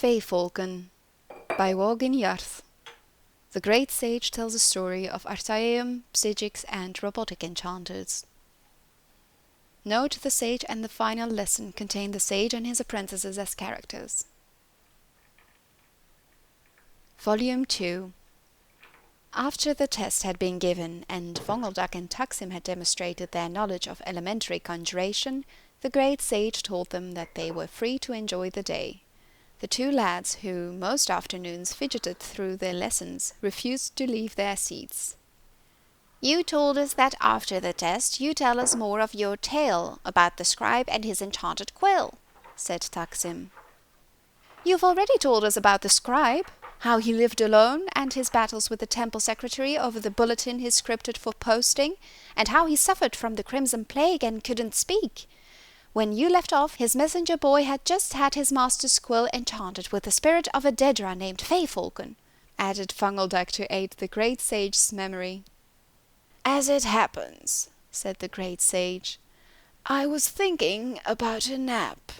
Feyfolken by Vonguldak. The great sage tells a story of Arcane, psychics and robotic enchanters. Note the sage and the final lesson contain the sage and his apprentices as characters. Volume 2. After the test had been given and Vonguldak and Taksim had demonstrated their knowledge of elementary conjuration, the great sage told them that they were free to enjoy the day. The two lads, who most afternoons fidgeted through their lessons, refused to leave their seats. "You told us that after the test you tell us more of your tale about the scribe and his enchanted quill," said Taksim. "You've already told us about the scribe, how he lived alone, and his battles with the temple secretary over the bulletin he scripted for posting, and how he suffered from the crimson plague and couldn't speak. When you left off, his messenger boy had just had his master's quill enchanted with the spirit of a deadric named Feyfolken," added Vonguldak to aid the great sage's memory. "As it happens," said the great sage, "I was thinking about a nap.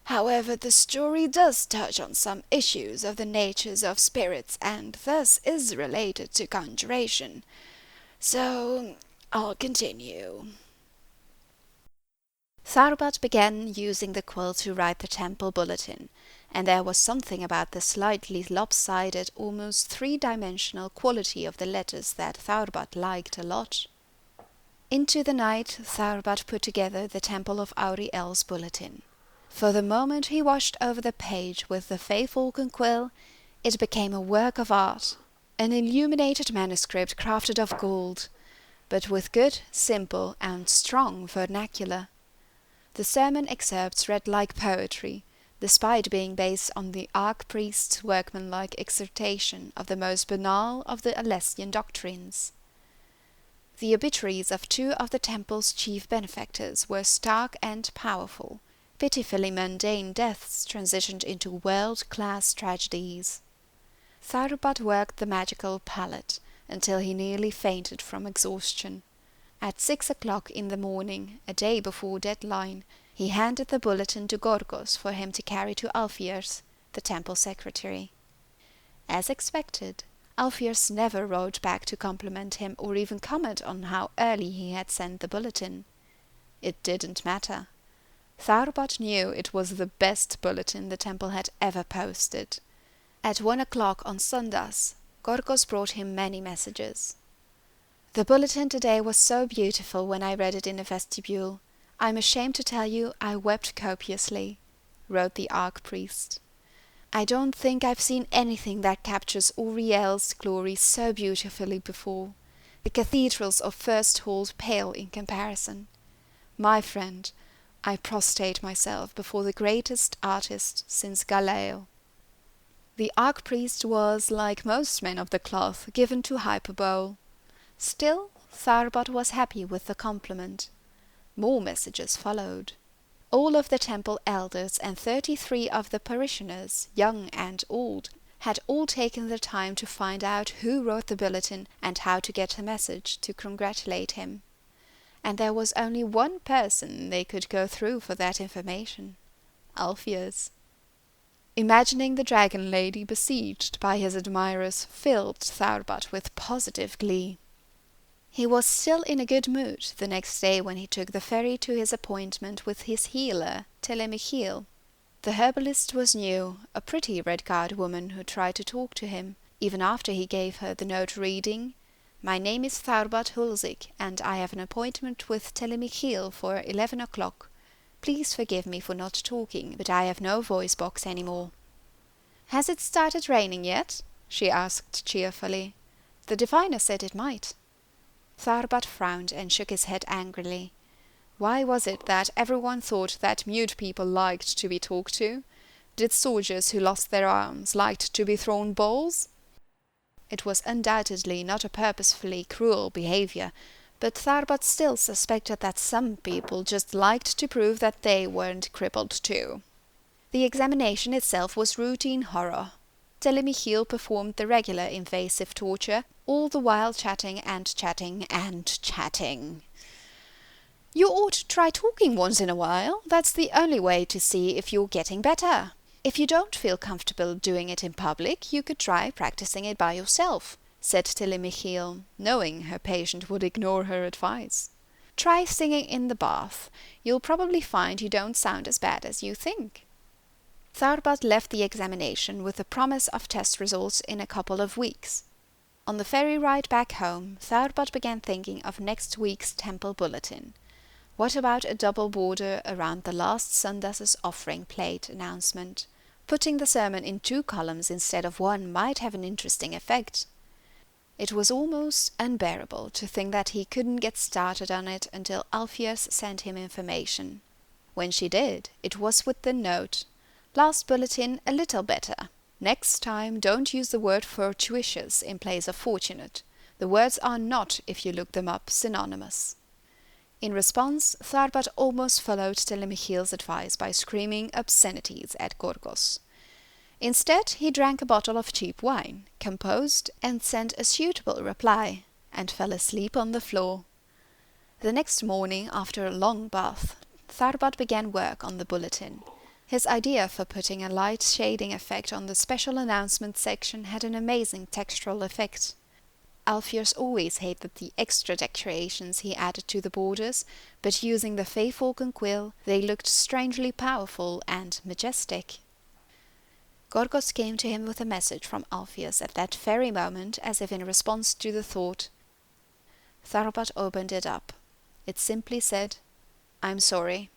However, the story does touch on some issues of the natures of spirits and thus is related to conjuration. So, I'll continue." Thaurbad began using the quill to write the temple bulletin, and there was something about the slightly lopsided, almost three-dimensional quality of the letters that Thaurbad liked a lot. Into the night Thaurbad put together the temple of auri-el's bulletin. For the moment he washed over the page with the Feyfolken quill, it became a work of art, an illuminated manuscript crafted of gold, but with good, simple, and strong vernacular. The sermon excerpts read like poetry, despite being based on the archpriest's workmanlike exhortation of the most banal of the Alessian doctrines. The obituaries of two of the temple's chief benefactors were stark and powerful. Pitifully mundane deaths transitioned into world-class tragedies. Thaurbad worked the magical palette until he nearly fainted from exhaustion. At 6 o'clock in the morning, a day before deadline, he handed the bulletin to Gorgos for him to carry to Alpheus, the temple secretary. As expected, Alpheus never wrote back to compliment him or even comment on how early he had sent the bulletin. It didn't matter. Thaurbad knew it was the best bulletin the temple had ever posted. At 1 o'clock on Sundays, Gorgos brought him many messages. "The bulletin today was so beautiful when I read it in the vestibule. I'm ashamed to tell you I wept copiously," wrote the archpriest. "I don't think I've seen anything that captures auri-el's glory so beautifully before. The cathedrals of First Hall pale in comparison. My friend, I prostrate myself before the greatest artist since Galileo." The archpriest was, like most men of the cloth, given to hyperbole. Still, Thaurbad was happy with the compliment. More messages followed. All of the temple elders and 33 of the parishioners, young and old, had all taken the time to find out who wrote the bulletin and how to get a message to congratulate him. And there was only one person they could go through for that information: Alpheus. Imagining the dragon lady besieged by his admirers filled Thaurbad with positive glee. He was still in a good mood the next day when he took the ferry to his appointment with his healer, Telemichiel. The herbalist was new, a pretty red-card woman who tried to talk to him, even after he gave her the note reading, "My name is Thaurbad Hulzik, and I have an appointment with Telemichiel for 11 o'clock. Please forgive me for not talking, but I have no voice box anymore." "Has it started raining yet?" she asked cheerfully. "The diviner said it might." Thaurbad frowned and shook his head angrily. Why was it that everyone thought that mute people liked to be talked to? Did soldiers who lost their arms like to be thrown balls? It was undoubtedly not a purposefully cruel behavior, but Thaurbad still suspected that some people just liked to prove that they weren't crippled too. The examination itself was routine horror. Telemichiel performed the regular invasive torture, all the while chatting and chatting and chatting. "You ought to try talking once in a while. That's the only way to see if you're getting better," "If you don't feel comfortable doing it in public, you could try practicing it by yourself," said Michiel, knowing her patient would ignore her advice. "Try singing in the bath. You'll probably find you don't sound as bad as you think." Thaurbad left the examination with the promise of test results in a couple of weeks. On the ferry ride back home, Thaurbad began thinking of next week's temple bulletin. What about a double border around the last Sunday's offering plate announcement? Putting the sermon in 2 columns instead of 1 might have an interesting effect. It was almost unbearable to think that he couldn't get started on it until Alpheus sent him information. When she did, it was with the note, "Last bulletin a little better. Next time don't use the word fortuitous in place of fortunate. The words are not, if you look them up, synonymous." In response, Thaurbad almost followed Michiel's advice by screaming obscenities at Gorgos. Instead, he drank a bottle of cheap wine, composed, and sent a suitable reply, and fell asleep on the floor. The next morning, after a long bath, Thaurbad began work on the bulletin. His idea for putting a light shading effect on the special announcement section had an amazing textural effect. Alpheus always hated the extra decorations he added to the borders, but using the Feyfolken quill, they looked strangely powerful and majestic. Gorgos came to him with a message from Alpheus at that very moment, as if in response to the thought. Thaurbad opened it up. It simply said, "I'm sorry."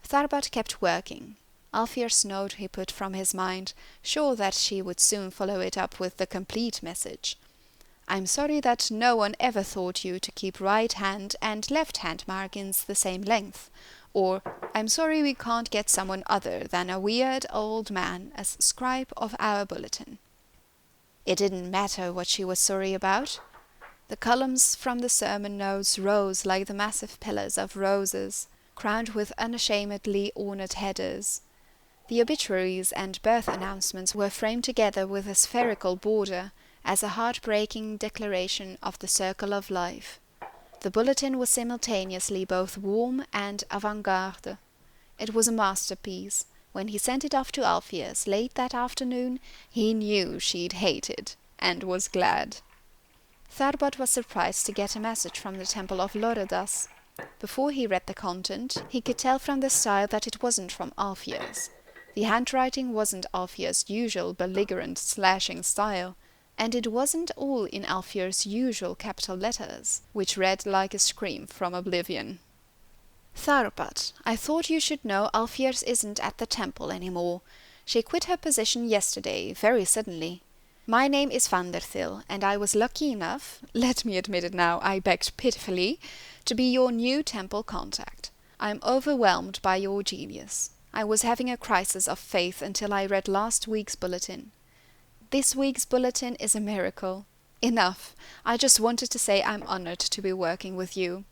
Thaurbad kept working. Alpheus' note he put from his mind, sure that she would soon follow it up with the complete message. "I'm sorry that no one ever taught you to keep right hand and left hand margins the same length," or "I'm sorry we can't get someone other than a weird old man as scribe of our bulletin." It didn't matter what she was sorry about. The columns from the sermon notes rose like the massive pillars of roses, crowned with unashamedly ornate headers. The obituaries and birth announcements were framed together with a spherical border, as a heartbreaking declaration of the circle of life. The bulletin was simultaneously both warm and avant-garde. It was a masterpiece. When he sent it off to Alpheus late that afternoon, he knew she'd hate it, and was glad. Thaurbad was surprised to get a message from the Temple of Loredas. Before he read the content, he could tell from the style that it wasn't from Alpheus. The handwriting wasn't Alpheus' usual belligerent, slashing style, and it wasn't all in Alpheus' usual capital letters, which read like a scream from oblivion. "Thaurbad, I thought you should know Alpheus isn't at the temple anymore. She quit her position yesterday, very suddenly. My name is Vanderthil, and I was lucky enough, let me admit it now, I begged pitifully, to be your new temple contact. I'm overwhelmed by your genius. I was having a crisis of faith until I read last week's bulletin. This week's bulletin is a miracle. Enough. I just wanted to say I'm honored to be working with you.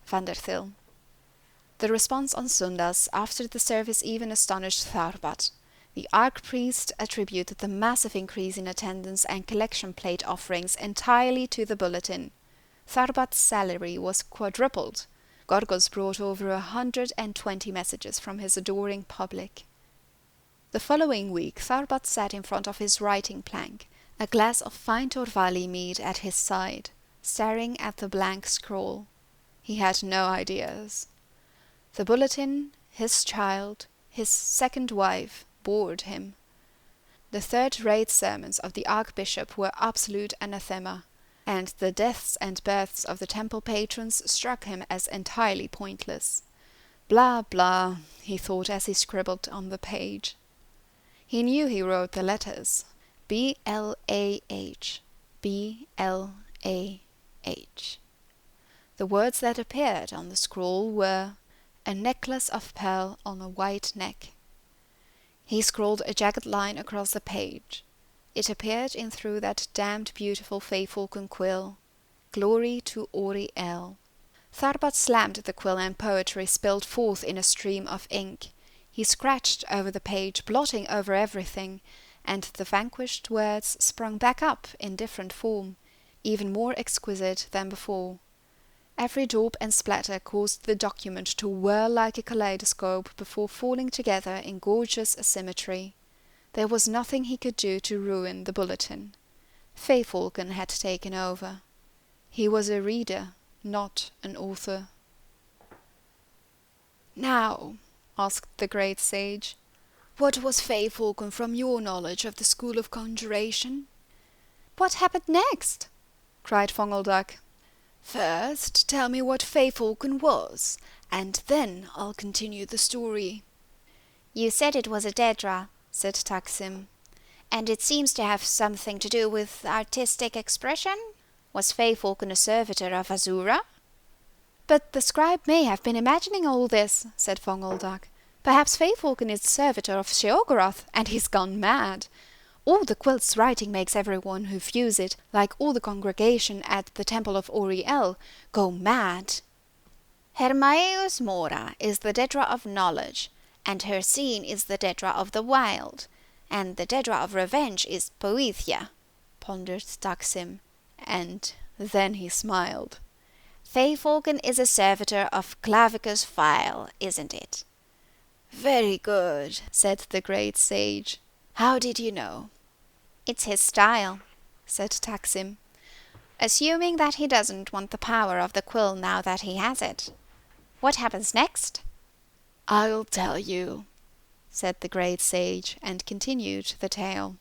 Vanderthil." The response on Sundas after the service even astonished Thaurbad. The archpriest attributed the massive increase in attendance and collection plate offerings entirely to the bulletin. Thaurbad's salary was quadrupled. Gorgos brought over 120 messages from his adoring public. The following week, Thaurbad sat in front of his writing plank, a glass of fine Torvali mead at his side, staring at the blank scroll. He had no ideas. The bulletin, his child, his second wife, bored him. The third-rate sermons of the archbishop were absolute anathema, and the deaths and births of the temple patrons struck him as entirely pointless. Blah, blah, he thought as he scribbled on the page. He knew he wrote the letters. B-L-A-H. B-L-A-H. The words that appeared on the scroll were, "A necklace of pearl on a white neck." He scrawled a jagged line across the page. It appeared in through that damned beautiful Feyfolken quill. "Glory to auri-el." Thaurbad slammed the quill and poetry spilled forth in a stream of ink. He scratched over the page, blotting over everything, and the vanquished words sprung back up in different form, even more exquisite than before. Every daub and splatter caused the document to whirl like a kaleidoscope before falling together in gorgeous symmetry. There was nothing he could do to ruin the bulletin. Feyfolken had taken over. He was a reader, not an author. Now, asked the great sage, what was Feyfolken from your knowledge of the school of conjuration? What happened next? Cried Vonguldak. First, tell me what Feyfolken was, and then I'll continue the story. You said it was a deadra, said Taksim, and it seems to have something to do with artistic expression? Was Feyfolken a servitor of Azura? But the scribe may have been imagining all this, said Vonguldak. Perhaps Feyfolken is servitor of Sheogorath, and he's gone mad. All the quill's writing makes everyone who views it, like all the congregation at the temple of auri-el, go mad. Hermaeus Mora is the Dedra of knowledge, and Hercene is the Dedra of the wild, and the Dedra of revenge is Poethia, pondered Taksim, and then he smiled. Feyfolken is a servitor of Clavicus File, isn't it? Very good, said the great sage. How did you know? It's his style, said Taksim. Assuming that he doesn't want the power of the quill now that he has it. What happens next? I'll tell you, said the great sage, and continued the tale.